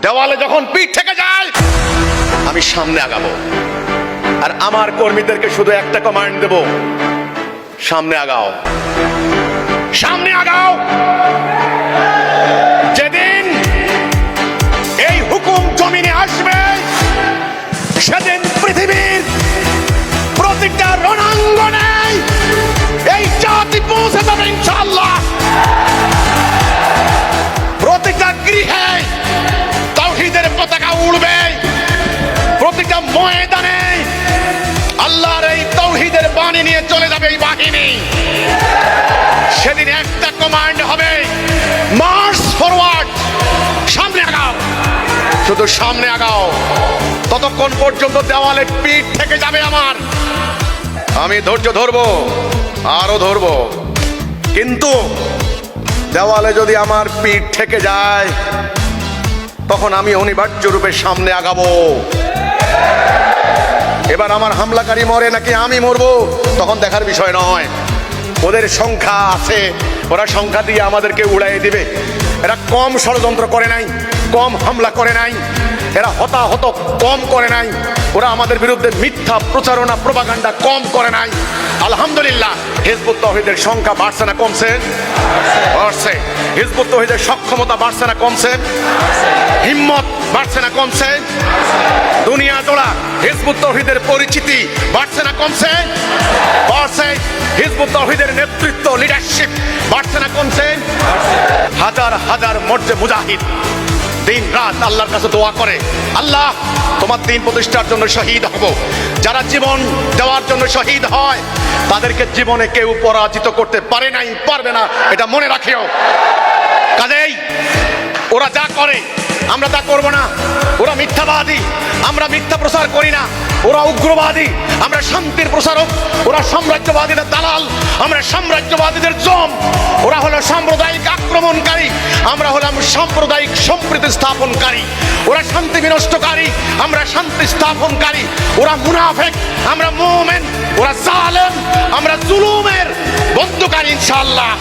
দেওয়ালে যখন পিঠ থেকে যায় আমি সামনে আগাবো, আর আমার কর্মীদেরকে শুধু একটা কমান্ড দেব, সামনে আগাও, সামনে আগাও। যেদিন এই হুকুম জমিনে আসবে সেদিন পৃথিবীর প্রতিটা রণাঙ্গনে এই জাতি পৌঁছে যাবে ইনশাআল্লাহ। প্রতিটা গৃহে তাওহীদের পতাকা উড়বে, প্রতিটা ময়দানে আল্লাহর এই তাওহীদের বাণী নিয়ে চলে যাবে এই বাহিনী। সেদিন একটা কমান্ড হবে, মার্চ ফরওয়ার্ড, সামনে আগাও, শুধু সামনে আগাও। ততক্ষণ পর্যন্ত দেওয়ালে পিঠ থেকে যাবে আমার, আমি ধৈর্য ধরবো, আরো ধরবো। কিন্তু দেওয়ালে যদি আমার পিঠ থেকে যায় তখন আমি অনিবার্য রূপে সামনে আগাবো। এবার আমার হামলাকারী মরে নাকি আমি মরবো তখন দেখার বিষয় নয়। ওদের সংখ্যা আছে, ওরা সংখ্যা দিয়ে আমাদেরকে উড়াইয়ে দিবে। এরা কম ষড়যন্ত্র করে নাই, কম হামলা করে নাই, এরা হতাহত কম করে নাই, ওরা আমাদের বিরুদ্ধে মিথ্যা প্রচারণা প্রপাগান্ডা কম করে নাই। আলহামদুলিল্লাহ, হিজবুত তাওহীদের সংখ্যা বাড়ছে না কমছে? বাড়ছে। হিজবুত তাওহীদের সক্ষমতা বাড়ছে না কমছে? হিম্মত বাড়ছে না কমছে? দুনিয়া জোড়া হিজবুত তাওহীদের পরিচিতি বাড়ছে না কমছে? বাড়ছে। হিজবুত তাওহীদের নেতৃত্ব, লিডারশিপ বাড়ছে না কমছে? হাজার হাজার মর্জে মুজাহিদ দিন রাত আল্লাহর কাছে দোয়া করে, আল্লাহ তোমার দিন প্রতিষ্ঠার জন্য শহীদ হব। যারা জীবন দেওয়ার জন্য শহীদ হয় তাদেরকে জীবনে কেউ পরাজিত করতে পারে নাই, পারবে না, এটা মনে রাখিও। কাজেই ওরা যা করে আমরা তা করব না। ওরা মিথ্যাবাদী, আমরা মিথ্যা প্রচার করি না। ওরা উগ্রবাদী, আমরা শান্তির প্রচারক। ওরা সাম্রাজ্যবাদীদের দালাল, আমরা সাম্রাজ্যবাদীদের জম। ওরা হলো সাম্প্রদায়িক আক্রমণকারী, আমরা হলাম সাম্প্রদায়িক সম্প্রীতি স্থাপনকারী। ওরা শান্তি বিনষ্টকারী, আমরা শান্তি স্থাপনকারী। ওরা মুনাফিক, আমরা মুমিন। ওরা জালেম, আমরা জুলুমের বন্ধকারী ইনশাআল্লাহ।